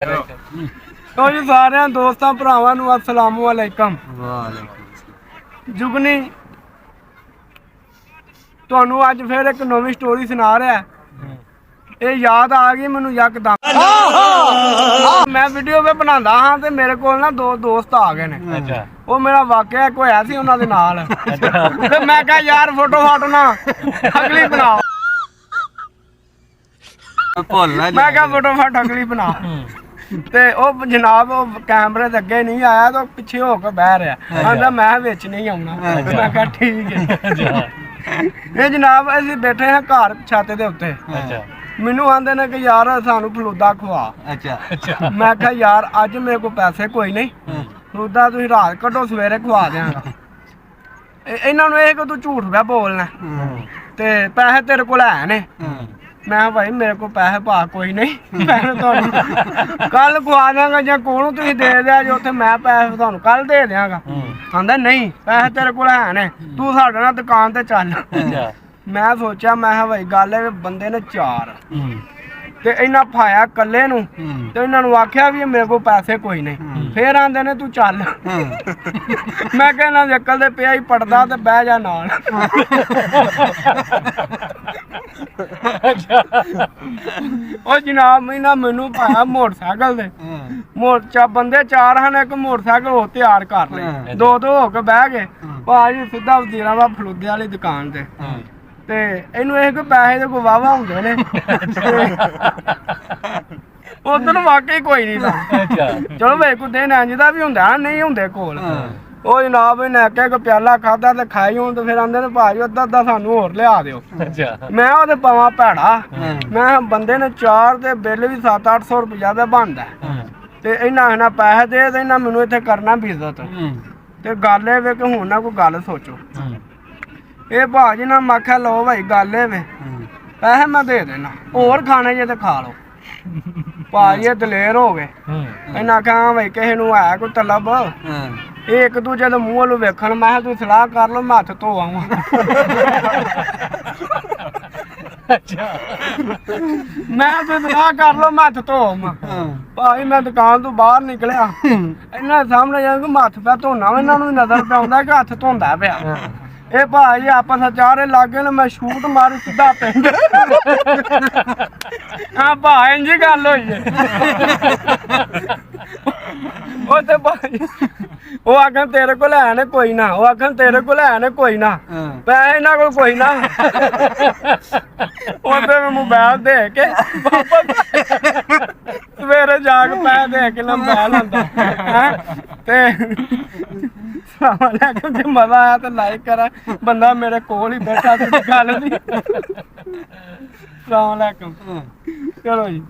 तो जी सारे दोस्तों भरावां नूं अस्सलामु अलैकुम। जुगनी तुहानूं अज फिर एक नवीं स्टोरी सुना रहा है। ये याद आ गई मैनूं यकदम। मैं वीडियो पे बनांदा हाँ ते मेरे कोल ना दो दोस्त आ गए ने। वो मेरा वाकया एक होया सी उन्हां दे नाल। ते मैं कहा यार फोटो फाटो ना अगली बनाओ। मैं कहा फोटो फाटो अगली बना। ते ओ जनाब ओ कैमरे दे अगे नहीं आया तो पिछे हो के बह रहा। आंदा मैं विच नहीं आउणा। मैं कहा ठीक है। ये जनाब असीं बैठे हैं घर छत दे उत्ते। मैनू आंदे ने कि यार सानू फलूदा खवा। मैं कहा यार अज मेरे को पैसे कोई नहीं, फलूदा तुसीं रात कड्डो सवेरे खवा देंगा। इन्हां नूं इह कि तू झूठ पिया बोलना ते पैसे तेरे कोल है ने। मैं भाई मेरे को पैसे पा कोई नहीं, पैसे तुहानूं कल खवा देंगा जां कोलों तुसीं दे दिया जो उत्थे मैं पैसे तुहानूं कल दे देंगा। आंदा नहीं पैसे तेरे कोल है ने, तू साडे नाल दुकान ते चल। मैं सोचा मैं भाई गल है बंदे ने चार ते इन्हां फाया कल्ले नूं ते इन्हां नूं आख्या भी मेरे को पैसे कोई नहीं। फिर आंदे ने तू चल। मैं कहना अकल दे पिया ही पड़दा ते बह जा नाल। ओ जनाब इन्हां मैनू पाया मोटरसाइकिल दे बंदे चार हैं, एक मोटरसाइकिल हो तैयार कर ले। दो दो हो के बह गए भाजी सीधा वजीराबाद फलूदे वाली दुकान ते। ते इनू इह कि पैसे दे कोई वाहवा हुंदे ने। उधर वाकई कोई नहीं था। चलो भाई कोई दिन इंज दा भी हुंदा नहीं हुंदे कोल। ओ जनाब इन्हें आख्या कि प्याला खादा ते खाई हूं ते फिर आंदे ने भाजी अद्धा अद्धा सानू होर लिया दिओ। मैं ओहदे पावां भैड़ा। मैं बंदे ने चार ते बिल भी 700-800 रुपया दा बनदा ते इन्हां पैसे दे ते इन्हां मैनू इत्थे करना बिजत ते गल ए वे कि हुण ना कोई गल सोचो। ये भाजी ने मैं आख्या लो भाई गल ए वे पैसे मैं दे देना होर खाने जे ते खा लो। भाजी ये दलेर हो गए। इन्हें आख्या हाँ भाई किसी नूं है कोई तलब। एक दूजे के मूँह वालों वेखण मैं तू सलाह कर लो मैं हथ धो आवां। मैं तू सलाह कर लो मैं हथ धो आवां। भाई मैं दुकान तो बाहर निकलिया इन्हां सामने जाके मैं हथ पे धोना इन्हां नूं नजर पे आउंदा कि हथ धोंदा पिया। ये भाई आपस चारे लागे ने मैं शूट मारी सीधा पिंड। हाँ भाई इंज गल होई है। वो आखन तेरे को है ने कोई ना, वो आखन तेरे को है ने कोई ना, पैसे इन्हां कोल कोई ना। उधर मोबाइल दे के सवेरे जाके पैसे दे के मोबाइल आंदा ते जे मजा आया तो लाइक करा। बंदा मेरे कोल ही बैठा गल नहीं। सलाम अलैकुम। चलो जी।